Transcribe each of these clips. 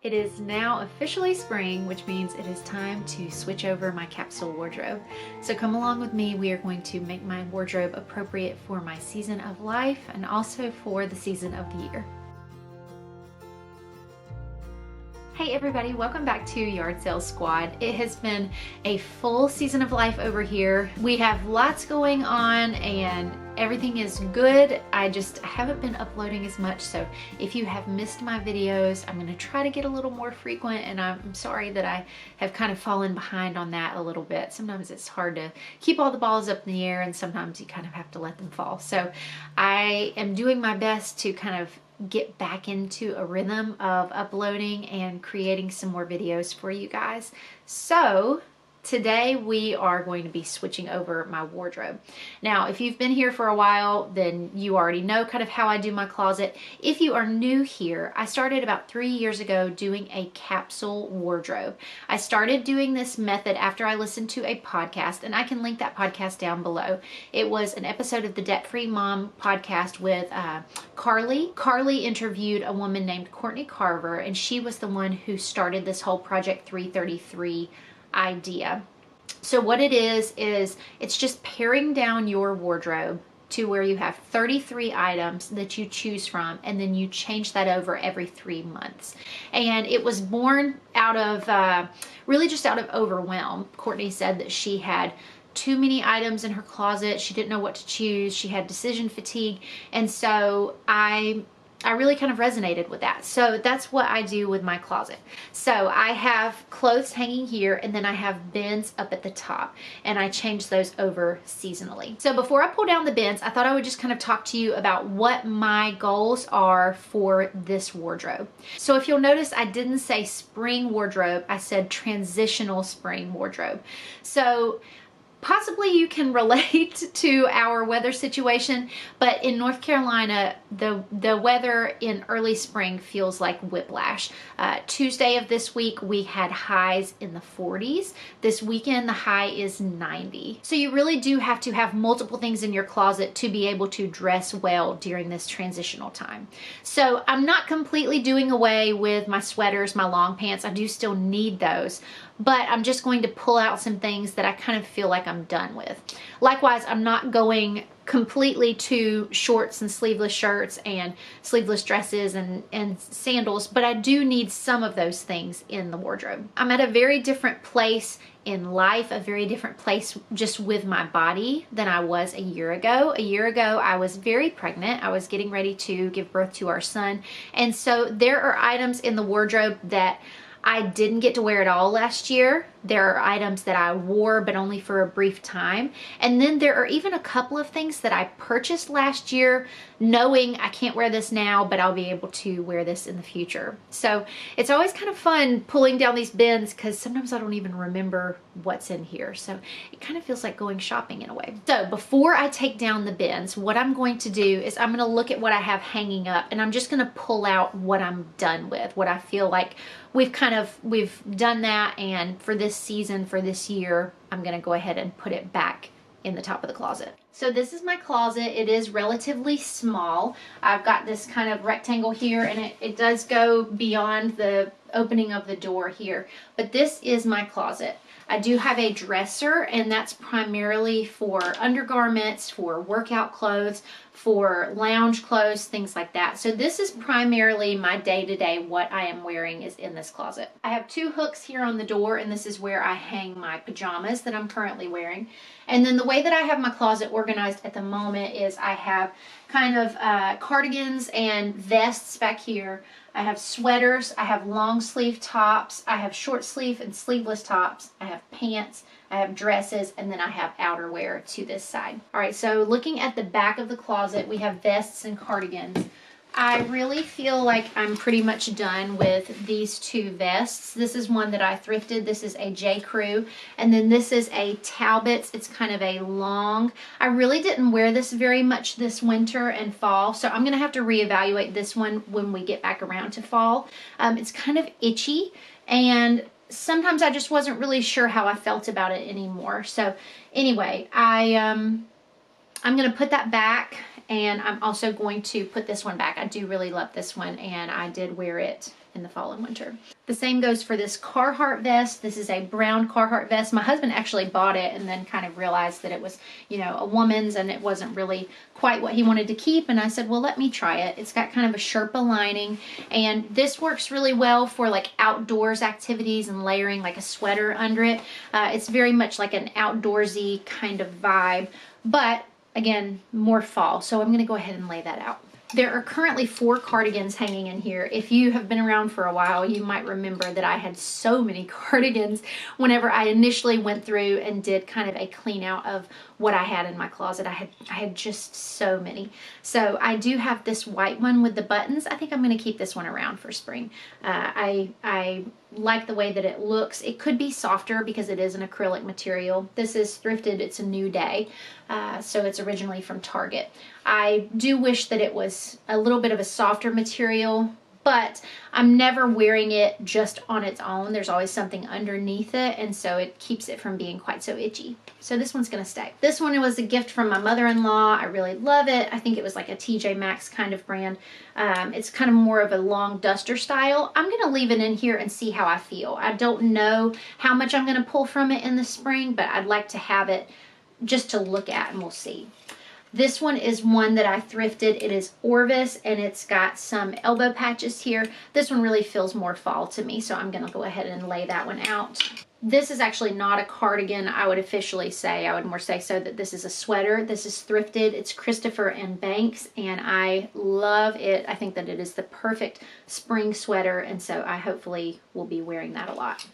It is now officially spring, which means it is time to switch over my capsule wardrobe. So come along with me. We are going to make my wardrobe appropriate for my season of life and also for the season of the year. Hey everybody, welcome back to Yard Sale Squad. It has been a full season of life over here. We have lots going on and everything is good. I haven't been uploading as much, so if you have missed my videos, I'm gonna try to get a little more frequent, and I'm sorry that I have kind of fallen behind on that a little bit. Sometimes it's hard to keep all the balls up in the air and sometimes you kind of have to let them fall. So I am doing my best to kind of get back into a rhythm of uploading and creating some more videos for you guys. So today we are going to be switching over my wardrobe. Now, if you've been here for a while, then you already know kind of how I do my closet. If you are new here, I started about 3 years ago doing a capsule wardrobe. I started doing this method after I listened to a podcast, and I can link that podcast down below. It was an episode of the Debt Free Mom podcast with Carly. Carly interviewed a woman named Courtney Carver, and she was the one who started this whole Project 333 idea. So what it is it's just paring down your wardrobe to where you have 33 items that you choose from, and then you change that over every 3 months. And it was born out of really just out of overwhelm. Courtney said that she had too many items in her closet. She didn't know what to choose. She had decision fatigue. And so I really kind of resonated with that. So that's what I do with my closet. So I have clothes hanging here, and then I have bins up at the top, and I change those over seasonally. So before I pull down the bins, I thought I would just kind of talk to you about what my goals are for this wardrobe. So if you'll notice, I didn't say spring wardrobe, I said transitional spring wardrobe. So possibly you can relate to our weather situation, but in North Carolina, the weather in early spring feels like whiplash. Tuesday of this week, we had highs in the 40s. This weekend, the high is 90. So you really do have to have multiple things in your closet to be able to dress well during this transitional time. So I'm not completely doing away with my sweaters, my long pants. I do still need those, but I'm just going to pull out some things that I kind of feel like I'm done with. Likewise, I'm not going completely to shorts and sleeveless shirts and sleeveless dresses and sandals, but I do need some of those things in the wardrobe. I'm at a very different place in life, a very different place just with my body than I was a year ago. A year ago, I was very pregnant. I was getting ready to give birth to our son. And so there are items in the wardrobe that I didn't get to wear at all last year. There are items that I wore, but only for a brief time. And then there are even a couple of things that I purchased last year, knowing I can't wear this now, but I'll be able to wear this in the future. So it's always kind of fun pulling down these bins because sometimes I don't even remember what's in here. So it kind of feels like going shopping in a way. So before I take down the bins, what I'm going to do is I'm going to look at what I have hanging up, and I'm just going to pull out what I'm done with, what I feel like we've done that, and for this season, for this year, I'm gonna go ahead and put it back in the top of the closet. So this is my closet. It is relatively small. I've got this kind of rectangle here, and it does go beyond the opening of the door here, but this is my closet. I do have a dresser, and that's primarily for undergarments, for workout clothes, for lounge clothes, things like that. So this is primarily my day-to-day. What I am wearing is in this closet. I have 2 hooks here on the door, and this is where I hang my pajamas that I'm currently wearing. And then the way that I have my closet organized at the moment is I have kind of cardigans and vests back here. I have sweaters, I have long sleeve tops, I have short sleeve and sleeveless tops, I have pants, I have dresses, and then I have outerwear to this side. All right, so looking at the back of the closet, we have vests and cardigans. I really feel like I'm pretty much done with these 2 vests. This is one that I thrifted. This is a J. Crew. And then this is a Talbot's. It's kind of a long. I really didn't wear this very much this winter and fall, so I'm going to have to reevaluate this one when we get back around to fall. It's kind of itchy, and sometimes I just wasn't really sure how I felt about it anymore. So anyway, I'm going to put that back, and I'm also going to put this one back. I do really love this one, and I did wear it in the fall and winter. The same goes for this Carhartt vest. This is a brown Carhartt vest. My husband actually bought it and then kind of realized that it was, you know, a woman's and it wasn't really quite what he wanted to keep. And I said, well, let me try it. It's got kind of a Sherpa lining, and this works really well for like outdoors activities and layering like a sweater under it. It's very much like an outdoorsy kind of vibe, but again, more fall. So I'm going to go ahead and lay that out. There are currently 4 cardigans hanging in here. If you have been around for a while, you might remember that I had so many cardigans whenever I initially went through and did kind of a clean out of what I had in my closet. I had just so many. So I do have this white one with the buttons. I think I'm going to keep this one around for spring. I like the way that it looks. It could be softer because it is an acrylic material. This is thrifted. It's a New Day. So it's originally from Target. I do wish that it was a little bit of a softer material, but I'm never wearing it just on its own. There's always something underneath it, and so it keeps it from being quite so itchy. So this one's gonna stay. This one was a gift from my mother-in-law. I really love it. I think it was like a TJ Maxx kind of brand. It's kind of more of a long duster style. I'm gonna leave it in here and see how I feel. I don't know how much I'm gonna pull from it in the spring, but I'd like to have it just to look at, and we'll see. This one is one that I thrifted. It is Orvis, and it's got some elbow patches here. This one really feels more fall to me, so I'm gonna go ahead and lay that one out. This is actually not a cardigan, I would officially say. I would more say so that this is a sweater. This is thrifted. It's Christopher and Banks, and I love it. I think that it is the perfect spring sweater, and so I hopefully will be wearing that a lot.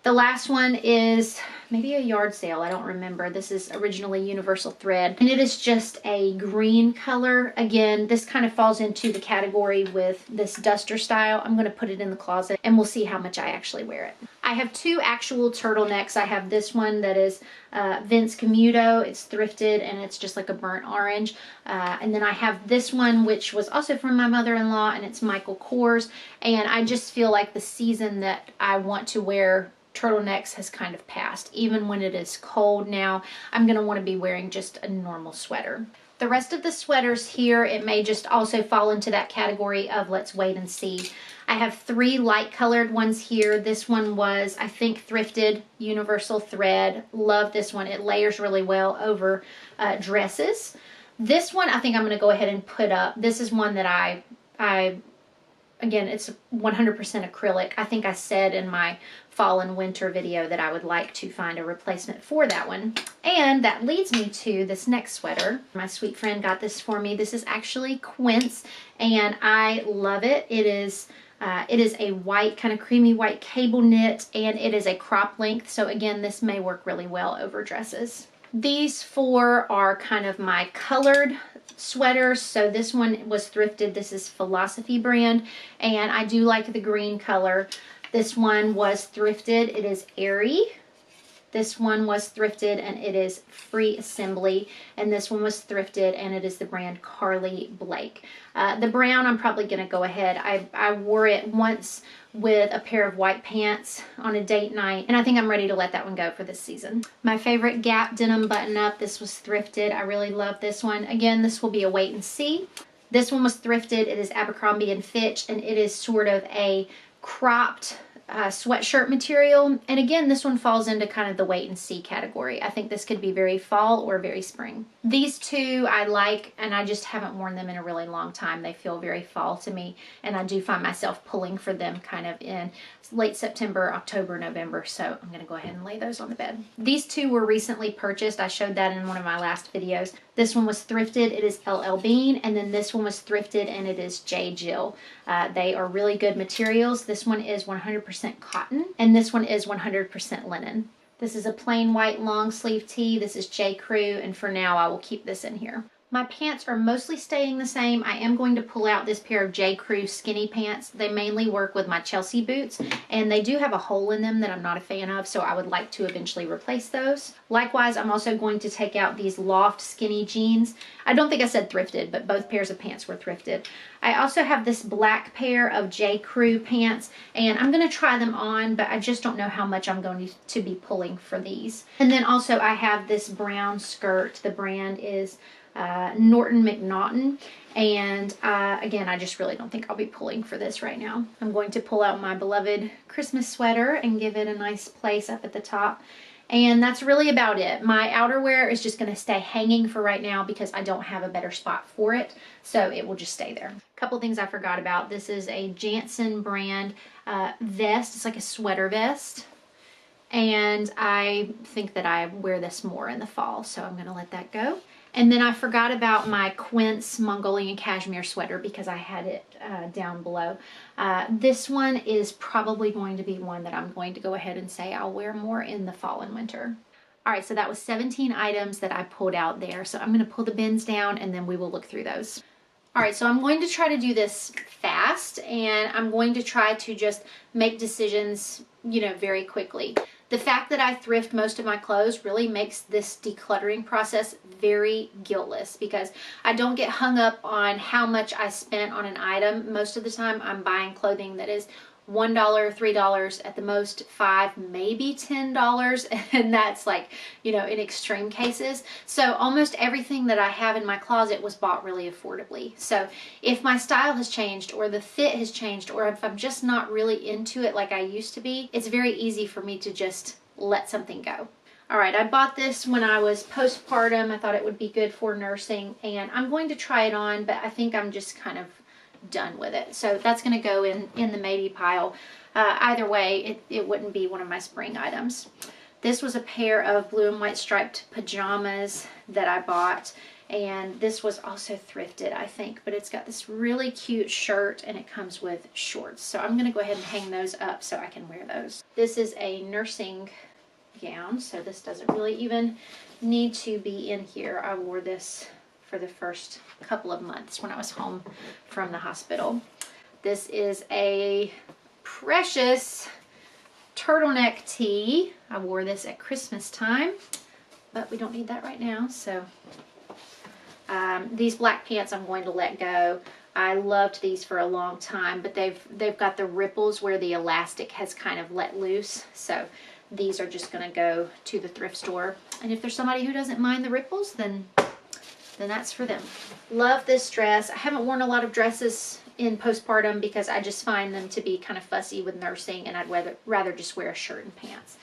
The last one is maybe a yard sale. I don't remember. This is originally Universal Thread, and it is just a green color. Again, this kind of falls into the category with this duster style. I'm going to put it in the closet, and we'll see how much I actually wear it. I have 2 actual turtlenecks. I have this one that is Vince Camuto. It's thrifted, and it's just like a burnt orange. And then I have this one, which was also from my mother-in-law, and it's Michael Kors. And I just feel like the season that I want to wear turtlenecks has kind of passed. Even when it is cold now, I'm going to want to be wearing just a normal sweater. The rest of the sweaters here, it may just also fall into that category of let's wait and see. I have 3 light colored ones here. This one was, I think, thrifted, Universal Thread. Love this one. It layers really well over dresses. This one, I think I'm going to go ahead and put up. This is one that I again, it's 100% acrylic. I think I said in my fall and winter video that I would like to find a replacement for that one. And that leads me to this next sweater. My sweet friend got this for me. This is actually Quince, and I love it. It is a white, kind of creamy white cable knit, and it is a crop length. So again, this may work really well over dresses. These 4 are kind of my colored sweaters. So this one was thrifted. This is Philosophy brand, and I do like the green color. This one was thrifted. It is Airy. This one was thrifted, and it is Free Assembly. And this one was thrifted, and it is the brand Carly Blake. The brown, I'm probably going to go ahead. I wore it once with a pair of white pants on a date night, and I think I'm ready to let that one go for this season. My favorite Gap denim button-up. This was thrifted. I really love this one. Again, this will be a wait and see. This one was thrifted. It is Abercrombie and Fitch, and it is sort of a cropped sweatshirt material. And again, this one falls into kind of the wait and see category. I think this could be very fall or very spring. These 2 I like, and I just haven't worn them in a really long time. They feel very fall to me, and I do find myself pulling for them kind of in late September, October, November. So I'm going to go ahead and lay those on the bed. These 2 were recently purchased. I showed that in one of my last videos. This one was thrifted. It is LL Bean, and then this one was thrifted, and it is J. Jill. They are really good materials. This one is 100% cotton, and this one is 100% linen. This is a plain white long sleeve tee. This is J. Crew, and for now I will keep this in here. My pants are mostly staying the same. I am going to pull out this pair of J. Crew skinny pants. They mainly work with my Chelsea boots, and they do have a hole in them that I'm not a fan of, so I would like to eventually replace those. Likewise, I'm also going to take out these Loft skinny jeans. I don't think I said thrifted, but both pairs of pants were thrifted. I also have this black pair of J. Crew pants, and I'm going to try them on, but I just don't know how much I'm going to be pulling for these. And then also I have this brown skirt. The brand is Norton McNaughton. And again, I just really don't think I'll be pulling for this right now. I'm going to pull out my beloved Christmas sweater and give it a nice place up at the top. And that's really about it. My outerwear is just going to stay hanging for right now because I don't have a better spot for it. So it will just stay there. A couple things I forgot about. This is a Jansen brand vest. It's like a sweater vest. And I think that I wear this more in the fall. So I'm going to let that go. And then I forgot about my QUINCE Mongolian cashmere sweater because I had it down below. This one is probably going to be one that I'm going to go ahead and say I'll wear more in the fall and winter. All right, so that was 17 items that I pulled out there. So I'm going to pull the bins down and then we will look through those. All right, so I'm going to try to do this fast and I'm going to try to just make decisions, very quickly. The fact that I thrift most of my clothes really makes this decluttering process very guiltless because I don't get hung up on how much I spent on an item. Most of the time I'm buying clothing that is $1, $3, at the most $5, maybe $10, and that's like, in extreme cases. So almost everything that I have in my closet was bought really affordably. So if my style has changed or the fit has changed or if I'm just not really into it like I used to be, it's very easy for me to just let something go. All right, I bought this when I was postpartum. I thought it would be good for nursing, and I'm going to try it on, but I think I'm just kind of done with it. So that's going to go in the maybe pile. Either way, it wouldn't be one of my spring items. This was a pair of blue and white striped pajamas that I bought, and this was also thrifted, I think, but it's got this really cute shirt and it comes with shorts. So I'm going to go ahead and hang those up so I can wear those. This is a nursing gown, so this doesn't really even need to be in here. I wore this for the first couple of months when I was home from the hospital. This is a precious turtleneck tee. I wore this at Christmas time, but we don't need that right now. So these black pants I'm going to let go. I loved these for a long time, but they've got the ripples where the elastic has kind of let loose. So these are just going to go to the thrift store. And if there's somebody who doesn't mind the ripples, then that's for them. Love this dress. I haven't worn a lot of dresses in postpartum because I just find them to be kind of fussy with nursing, and I'd rather just wear a shirt and pants.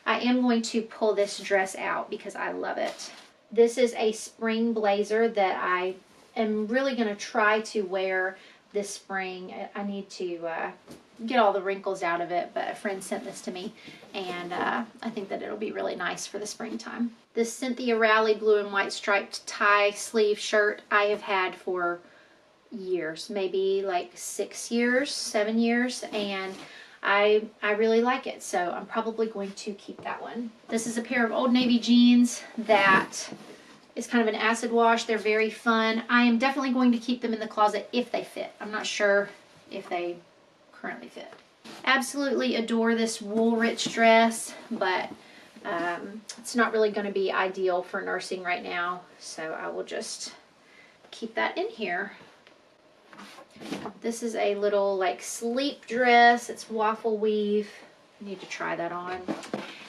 I am going to pull this dress out because I love it. This is a spring blazer that I am really going to try to wear this spring. I need to get all the wrinkles out of it, but a friend sent this to me, and I think that it'll be really nice for the springtime. This Cynthia Rowley blue and white striped tie sleeve shirt I have had for years, maybe like 6 years, 7 years, and I really like it, so I'm probably going to keep that one. This is a pair of Old Navy jeans that is kind of an acid wash. They're very fun. I am definitely going to keep them in the closet if they fit. I'm not sure if they currently fit. Absolutely adore this Woolrich dress, but it's not really going to be ideal for nursing right now, so I will just keep that in here. This is a little like sleep dress. It's waffle weave. I need to try that on.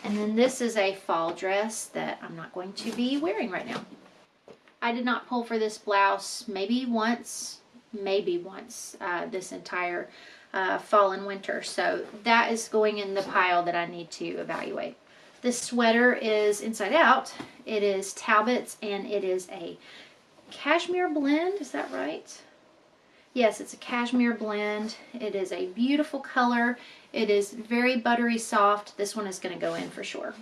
And then this is a fall dress that I'm not going to be wearing right now. I did not pull for this blouse maybe once this entire fall and winter. So that is going in the pile that I need to evaluate. This sweater is inside out. It is Talbot's and it is a cashmere blend. Is that right? Yes, it's a cashmere blend. It is a beautiful color. It is very buttery soft. This one is going to go in for sure.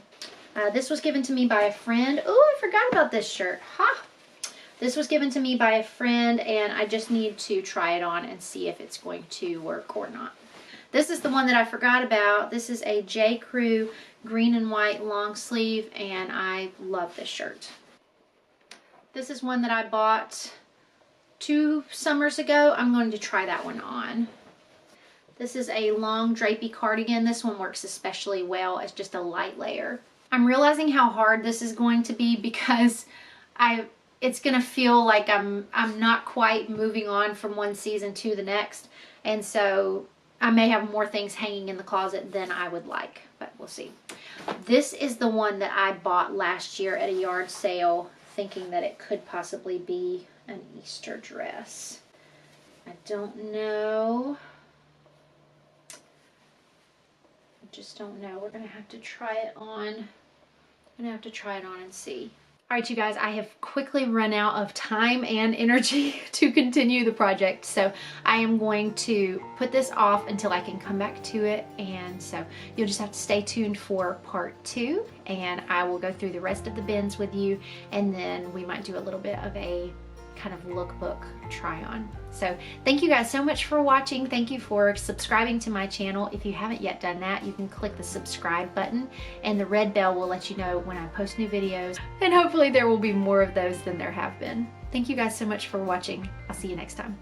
This was given to me by a friend. Oh, I forgot about this shirt. Ha! This was given to me by a friend, and I just need to try it on and see if it's going to work or not. This is the one that I forgot about. This is a J. Crew green and white long sleeve, and I love this shirt. This is one that I bought 2 summers ago. I'm going to try that one on. This is a long drapey cardigan. This one works especially well as just a light layer. I'm realizing how hard this is going to be because it's going to feel like I'm not quite moving on from one season to the next, and so I may have more things hanging in the closet than I would like, but we'll see. This is the one that I bought last year at a yard sale thinking that it could possibly be an Easter dress. I don't know. I just don't know. We're gonna have to try it on. I'm gonna have to try it on and see. All right, you guys, I have quickly run out of time and energy to continue the project. So I am going to put this off until I can come back to it. And so you'll just have to stay tuned for part 2, and I will go through the rest of the bins with you. And then we might do a little bit of a kind of lookbook try on. So thank you guys so much for watching. Thank you for subscribing to my channel. If you haven't yet done that, you can click the subscribe button, and the red bell will let you know when I post new videos, and hopefully there will be more of those than there have been. Thank you guys so much for watching. I'll see you next time.